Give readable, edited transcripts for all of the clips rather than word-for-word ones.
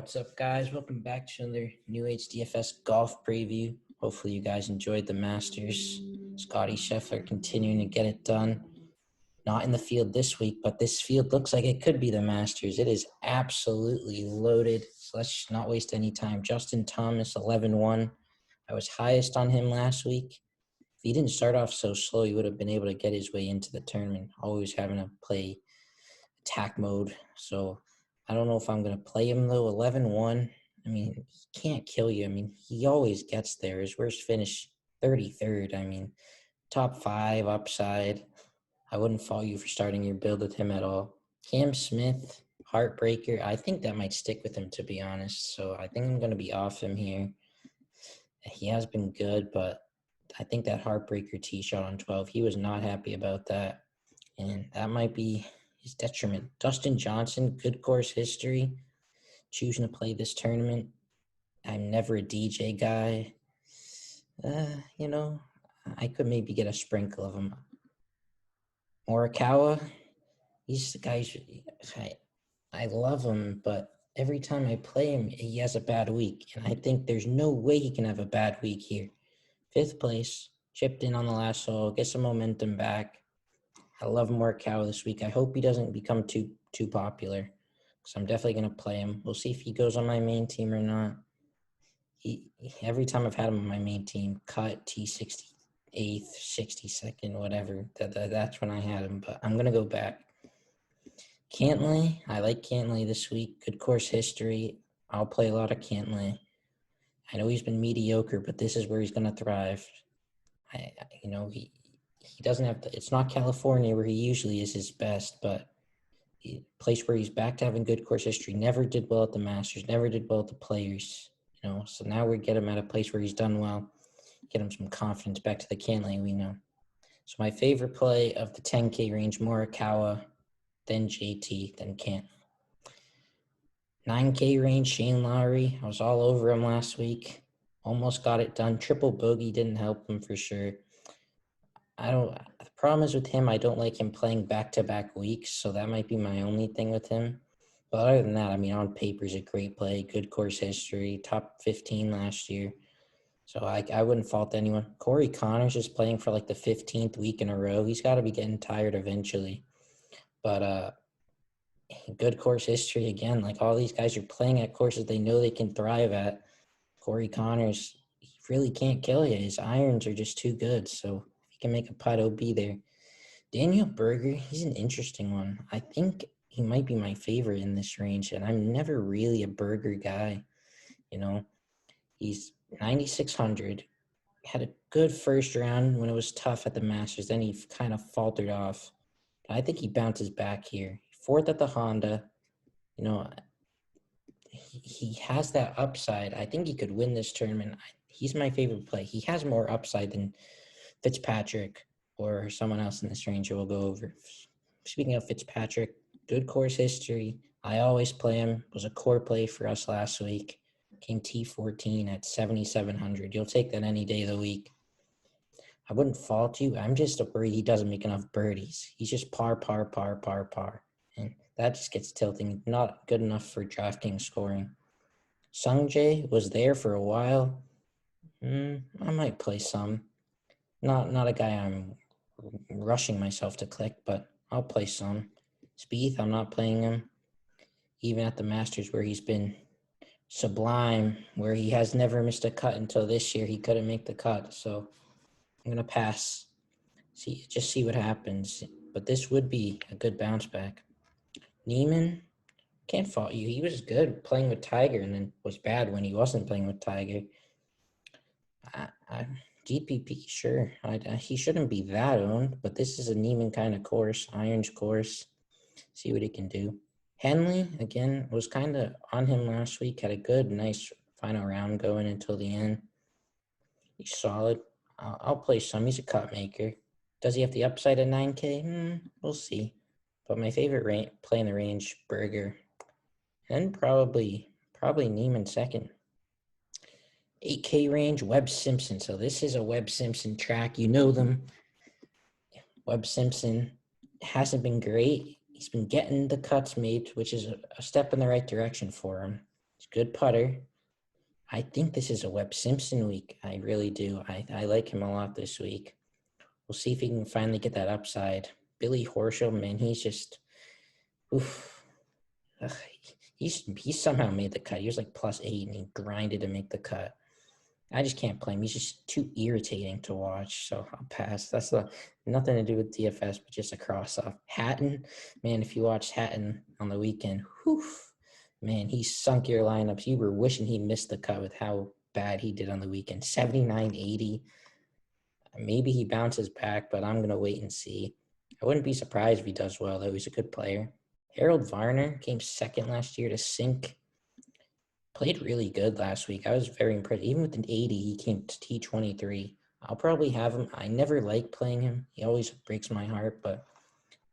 What's up, guys? Welcome back to another New Age DFS golf preview. Hopefully you guys enjoyed the Masters. Scotty Scheffler continuing to get it done. Not in the field this week, but this field looks like it could be the Masters. It is absolutely loaded, so let's not waste any time. Justin Thomas, 11-1. I was highest on him last week. If he didn't start off so slow, he would have been able to get his way into the tournament, always having to play attack mode. So I don't know if I'm going to play him, though. 11-1. I mean, he can't kill you. I mean, he always gets there. His worst finish, 33rd. I mean, top 5 upside. I wouldn't fault you for starting your build with him at all. Cam Smith, heartbreaker. I think that might stick with him, to be honest. So I think I'm going to be off him here. He has been good, but I think that heartbreaker tee shot on 12, he was not happy about that. And that might be his detriment. Dustin Johnson, good course history, choosing to play this tournament. I'm never a DJ guy. I could maybe get a sprinkle of him. Morikawa, he's the guy. I love him, but every time I play him, he has a bad week. And I think there's no way he can have a bad week here. 5th place, chipped in on the last hole, get some momentum back. I love Morikawa this week. I hope he doesn't become too popular, because I'm definitely going to play him. We'll see if he goes on my main team or not. Every time I've had him on my main team, cut T68th, 62nd, whatever. That's when I had him, but I'm going to go back. Cantlay, I like Cantlay this week. Good course history. I'll play a lot of Cantlay. I know he's been mediocre, but this is where he's going to thrive. He doesn't have to, it's not California where he usually is his best, but a place where he's back to having good course history. Never did well at the Masters, never did well at the Players, so now we get him at a place where he's done well, get him some confidence back to the Cantlay we know. So my favorite play of the 10K range, Morikawa, then JT, then Cantlay. 9K range, Shane Lowry. I was all over him last week. Almost got it done. Triple bogey didn't help him for sure. The problem is with him, I don't like him playing back-to-back weeks, so that might be my only thing with him. But other than that, I mean, on paper, he's a great play, good course history, top 15 last year. So I wouldn't fault anyone. Corey Connors is playing for like the 15th week in a row. He's got to be getting tired eventually. But good course history again. Like, all these guys are playing at courses they know they can thrive at. Corey Connors, he really can't kill you. His irons are just too good, so can make a putt, he'll be there. Daniel Berger, he's an interesting one. I think he might be my favorite in this range, and I'm never really a Berger guy. He's 9,600. Had a good first round when it was tough at the Masters. Then he kind of faltered off. I think he bounces back here. 4th at the Honda. He has that upside. I think he could win this tournament. He's my favorite play. He has more upside than Fitzpatrick or someone else in this range we'll go over. Speaking of Fitzpatrick, good course history. I always play him. Was a core play for us last week. Came T14 at 7,700. You'll take that any day of the week. I wouldn't fault you. I'm just worried he doesn't make enough birdies. He's just par. And that just gets tilting. Not good enough for Draftkings scoring. Sungjae was there for a while. I might play some. Not a guy I'm rushing myself to click, but I'll play some. Spieth, I'm not playing him. Even at the Masters where he's been sublime, where he has never missed a cut until this year, he couldn't make the cut. So I'm going to pass. See what happens. But this would be a good bounce back. Neiman, can't fault you. He was good playing with Tiger and then was bad when he wasn't playing with Tiger. GPP, sure. He shouldn't be that owned, but this is a Neiman kind of course, irons course. See what he can do. Henley, again, was kind of on him last week. Had a good, nice final round going until the end. He's solid. I'll play some. He's a cut maker. Does he have the upside at 9K? We'll see. But my favorite play in the range, Berger. And probably Neiman second. 8K range, Webb Simpson. So this is a Webb Simpson track. You know them. Webb Simpson hasn't been great. He's been getting the cuts made, which is a step in the right direction for him. He's Good putter. I think this is a Webb Simpson week. I really do. I like him a lot this week. We'll see if he can finally get that upside. Billy Horschel, man, he's just, oof. Ugh, he somehow made the cut. He was like +8 and he grinded to make the cut. I just can't play him. He's just too irritating to watch, so I'll pass. That's nothing to do with DFS, but just a cross-off. Hatton, man, if you watched Hatton on the weekend, whew, man, he sunk your lineups. You were wishing he missed the cut with how bad he did on the weekend. 79.80. Maybe he bounces back, but I'm going to wait and see. I wouldn't be surprised if he does well, though. He's a good player. Harold Varner came second last year to Sink. Played really good last week. I was very impressed. Even with an 80, he came to T23. I'll probably have him. I never like playing him. He always breaks my heart, but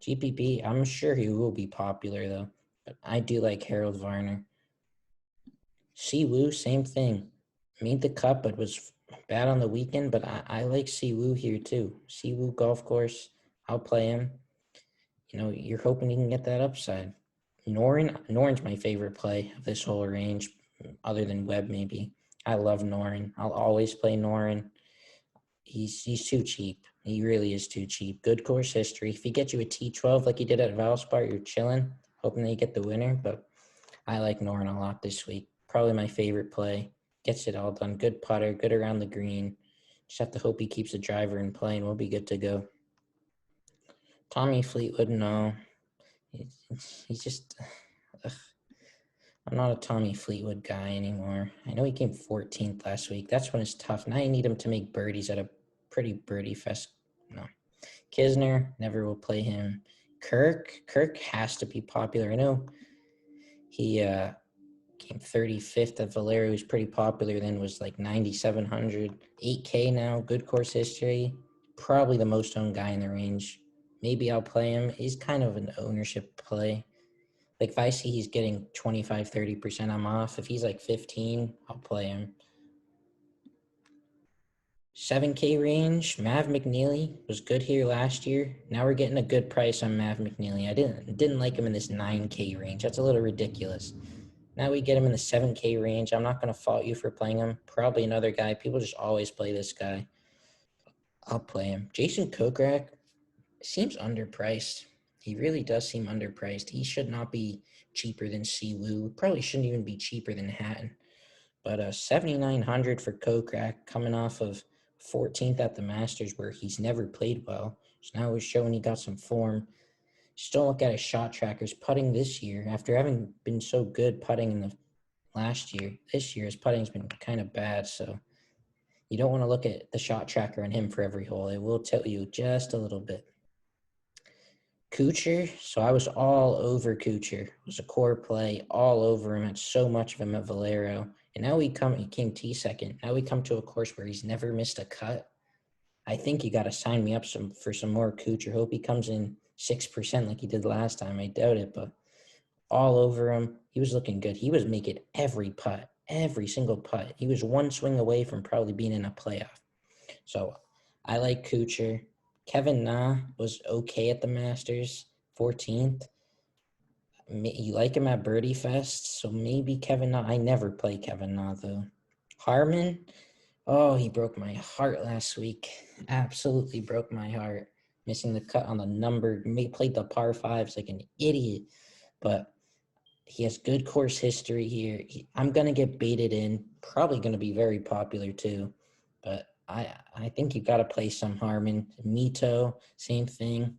GPP, I'm sure he will be popular, though. But I do like Harold Varner. Siwoo, same thing. Made the cut, but was bad on the weekend, but I like Siwoo here, too. Siwoo golf course, I'll play him. You know, you're hoping he can get that upside. Noren's my favorite play of this whole range, other than Webb maybe. I love Noren. I'll always play Noren. He's too cheap. He really is too cheap. Good course history. If he gets you a T12 like he did at Valspar, you're chilling, hoping they get the winner. But I like Noren a lot this week. Probably my favorite play. Gets it all done. Good putter, good around the green. Just have to hope he keeps the driver in play and we'll be good to go. Tommy Fleetwood, no. He's just... Ugh. I'm not a Tommy Fleetwood guy anymore. I know he came 14th last week. That's when it's tough. Now you need him to make birdies at a pretty birdie fest. No. Kisner, never will play him. Kirk has to be popular. I know he came 35th at Valero. He was pretty popular then, was like 9,700. 8K now, good course history. Probably the most owned guy in the range. Maybe I'll play him. He's kind of an ownership play. Like, if I see he's getting 25, 30%, I'm off. If he's like 15, I'll play him. 7K range, Mav McNeely was good here last year. Now we're getting a good price on Mav McNeely. I didn't like him in this 9K range. That's a little ridiculous. Now we get him in the 7K range. I'm not going to fault you for playing him. Probably another guy. People just always play this guy. I'll play him. Jason Kokrak seems underpriced. He really does seem underpriced. He should not be cheaper than Siwoo. Probably shouldn't even be cheaper than Hatton. But 7,900 for Kokrak, coming off of 14th at the Masters, where he's never played well. So now he's showing he got some form. Just don't look at his shot trackers. Putting this year, after having been so good putting in the last year, this year his putting's been kind of bad. So you don't want to look at the shot tracker on him for every hole. It will tell you just a little bit. Kuchar, so I was all over Kuchar. It was a core play, all over him. Had so much of him at Valero. And now he came T2. Now we come to a course where he's never missed a cut. I think you got to sign me up for some more Kuchar. Hope he comes in 6% like he did last time. I doubt it, but all over him. He was looking good. He was making every putt, every single putt. He was one swing away from probably being in a playoff. So I like Kuchar. Kevin Na was okay at the Masters, 14th. You like him at Birdie Fest, so maybe Kevin Na. I never play Kevin Na, though. Harman, oh, he broke my heart last week. Absolutely broke my heart. Missing the cut on the number. Played the par fives like an idiot. But he has good course history here. I'm going to get baited in. Probably going to be very popular, too. But I think you got to play some Harman. Mito, same thing.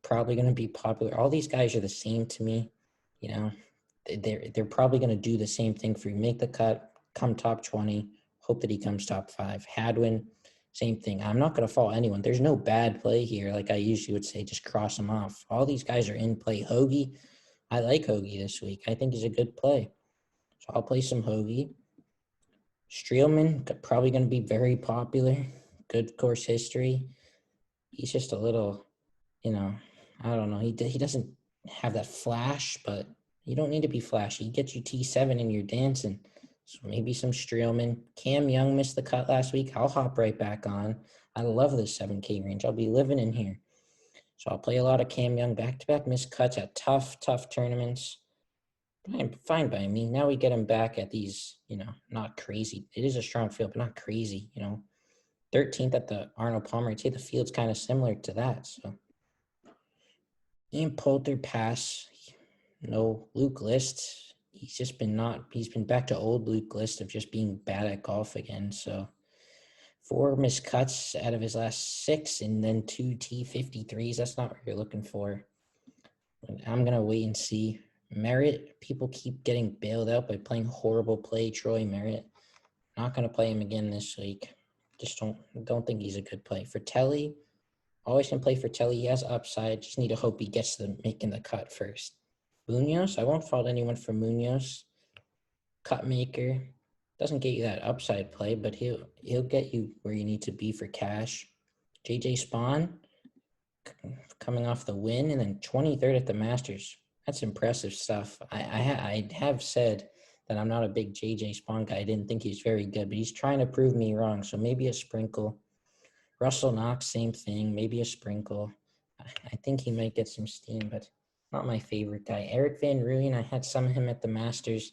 Probably going to be popular. All these guys are the same to me. You know, they're probably going to do the same thing for you. Make the cut, come top 20. Hope that he comes top 5. Hadwin, same thing. I'm not going to fault anyone. There's no bad play here. Like I usually would say, just cross them off. All these guys are in play. Hoagie, I like Hoagie this week. I think he's a good play. So I'll play some Hoagie. Streelman, probably going to be very popular. Good course history. He's just a little, I don't know. He doesn't have that flash, but you don't need to be flashy. He gets you T7 and you're dancing. So maybe some Streelman. Cam Young missed the cut last week. I'll hop right back on. I love this 7K range. I'll be living in here. So I'll play a lot of Cam Young back-to-back missed cuts at tough tournaments. Fine by me. Now we get him back at these, not crazy. It is a strong field, but not crazy, 13th at the Arnold Palmer. I'd say the field's kind of similar to that. So Ian Poulter pass. No Luke List. He's been back to old Luke List of just being bad at golf again. So 4 missed cuts out of his last 6 and then 2 T53s. That's not what you're looking for. I'm going to wait and see. Merritt, people keep getting bailed out by playing horrible play. Troy Merritt. Not going to play him again this week. Just don't think he's a good play. For Telly, always can play for Telly. He has upside. Just need to hope he gets to making the cut first. Munoz, I won't fault anyone for Munoz. Cut maker. Doesn't get you that upside play, but he'll get you where you need to be for cash. JJ Spawn, coming off the win, and then 23rd at the Masters. That's impressive stuff. I have said that I'm not a big JJ Spawn guy. I didn't think he was very good, but he's trying to prove me wrong. So maybe a sprinkle. Russell Knox, same thing. Maybe a sprinkle. I think he might get some steam, but not my favorite guy. Eric Van Rooyen, I had some of him at the Masters.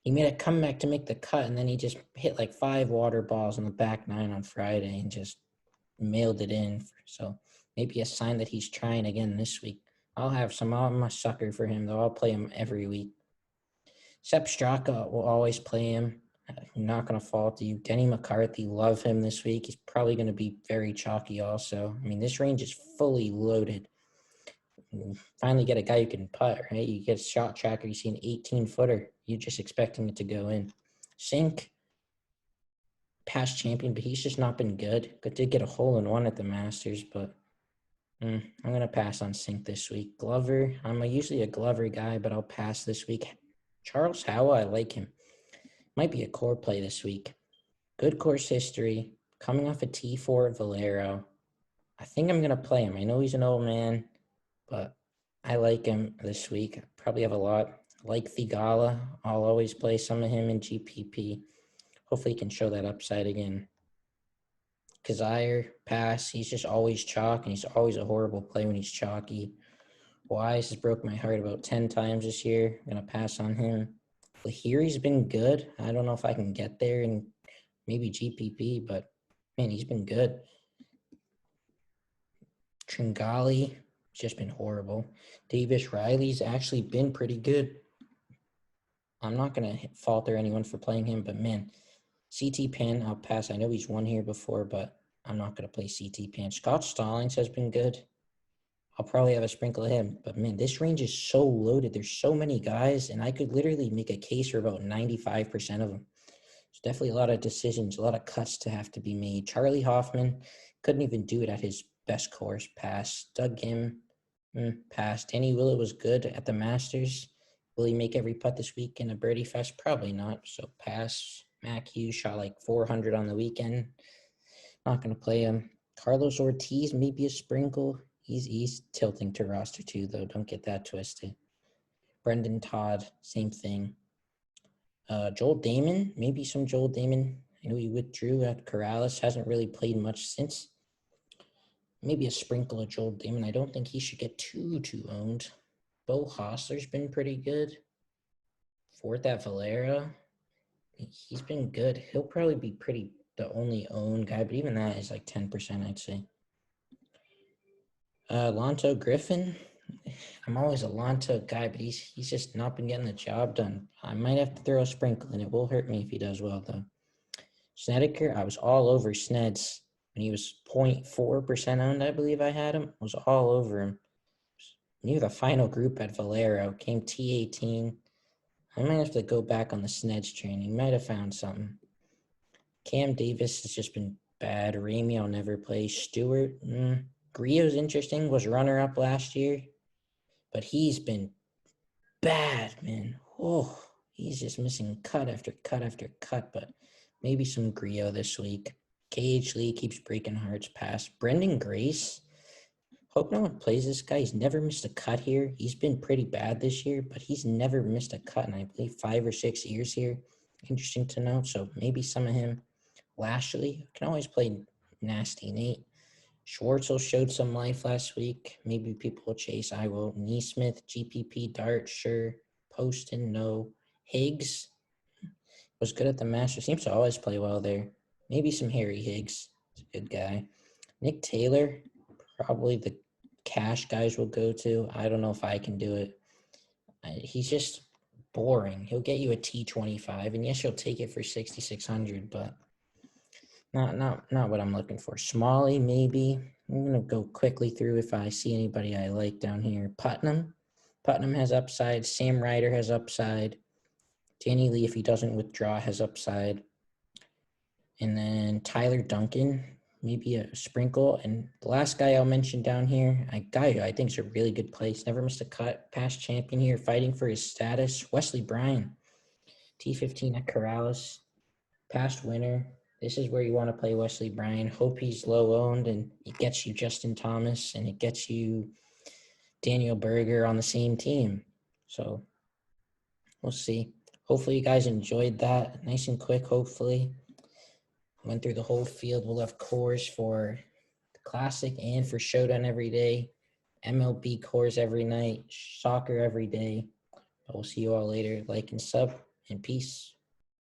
He made a comeback to make the cut, and then he just hit like 5 water balls on the back 9 on Friday and just mailed it in. So maybe a sign that he's trying again this week. I'm a sucker for him, though. I'll play him every week. Sepp Straka will always play him. I'm not going to fault you. Denny McCarthy, love him this week. He's probably going to be very chalky also. I mean, this range is fully loaded. You finally get a guy who can putt, right? You get a shot tracker, you see an 18-footer. You're just expecting it to go in. Sink, past champion, but he's just not been good. But did get a hole-in-one at the Masters, but I'm going to pass on Sink this week. Glover, I'm usually a Glover guy, but I'll pass this week. Charles Howell, I like him. Might be a core play this week. Good course history. Coming off a T4 at Valero. I think I'm going to play him. I know he's an old man, but I like him this week. I probably have a lot. Like Thigala. I'll always play some of him in GPP. Hopefully he can show that upside again. Kazire, pass. He's just always chalk, and he's always a horrible play when he's chalky. Wise has broke my heart about 10 times this year. I'm going to pass on him. Lahiri's been good. I don't know if I can get there in maybe GPP, but, man, he's been good. Tringali, just been horrible. Davis Riley's actually been pretty good. I'm not going to falter anyone for playing him, but, man, CT Pan, I'll pass. I know he's won here before, but I'm not going to play CT Pan. Scott Stallings has been good. I'll probably have a sprinkle of him. But, man, this range is so loaded. There's so many guys, and I could literally make a case for about 95% of them. There's definitely a lot of decisions, a lot of cuts to have to be made. Charlie Hoffman couldn't even do it at his best course. Pass. Doug Gim, pass. Danny Willett was good at the Masters. Will he make every putt this week in a birdie fest? Probably not. So pass. Mac Hughes shot like 400 on the weekend. Not going to play him. Carlos Ortiz, maybe a sprinkle. He's tilting to roster 2, though. Don't get that twisted. Brendan Todd, same thing. Joel Damon, maybe some Joel Damon. I know he withdrew at Corrales. Hasn't really played much since. Maybe a sprinkle of Joel Damon. I don't think he should get too owned. Bo Hostler's been pretty good. 4th at Valero. He's been good. He'll probably be the only owned guy, but even that is like 10%, I'd say. Lonto Griffin. I'm always a Lonto guy, but he's just not been getting the job done. I might have to throw a sprinkle in. It will hurt me if he does well, though. Snedeker, I was all over Sneds when he was 0.4% owned, I believe I had him. I was all over him. Near the final group at Valero, came T18. I might have to go back on the Sneds train. He might have found something. Cam Davis has just been bad. Ramey, I'll never play. Stewart, Griot's interesting. Was runner-up last year. But he's been bad, man. Oh, he's just missing cut after cut after cut. But maybe some Griot this week. KH Lee keeps breaking hearts past. Brendan Grace. Hope no one plays this guy. He's never missed a cut here. He's been pretty bad this year, but he's never missed a cut in, I believe, 5 or 6 years here. Interesting to know. So maybe some of him. Lashley can always play Nasty Nate. Schwartzel showed some life last week. Maybe people will chase. I will. Neesmith, GPP, Dart, sure. Poston, no. Higgs was good at the Masters. Seems to always play well there. Maybe some Harry Higgs. He's a good guy. Nick Taylor, probably the cash guys will go to. I don't know if I can do it. He's just boring. He'll get you a T25, and yes, you'll take it for 6,600, but not what I'm looking for. Smalley, maybe. I'm gonna go quickly through if I see anybody I like down here. Putnam has upside. Sam Ryder has upside. Danny Lee, if he doesn't withdraw, has upside. And then Tyler Duncan, maybe a sprinkle. And the last guy I'll mention down here, a guy who I think is a really good place, never missed a cut, past champion here, fighting for his status, Wesley Bryan, T15 at Corrales, past winner. This is where you want to play Wesley Bryan. Hope he's low owned and it gets you Justin Thomas and it gets you Daniel Berger on the same team. So we'll see. Hopefully you guys enjoyed that. Nice and quick, hopefully. Went through the whole field. We'll have cores for the Classic and for Showdown every day. MLB cores every night. Soccer every day. But we'll see you all later. Like and sub, and peace.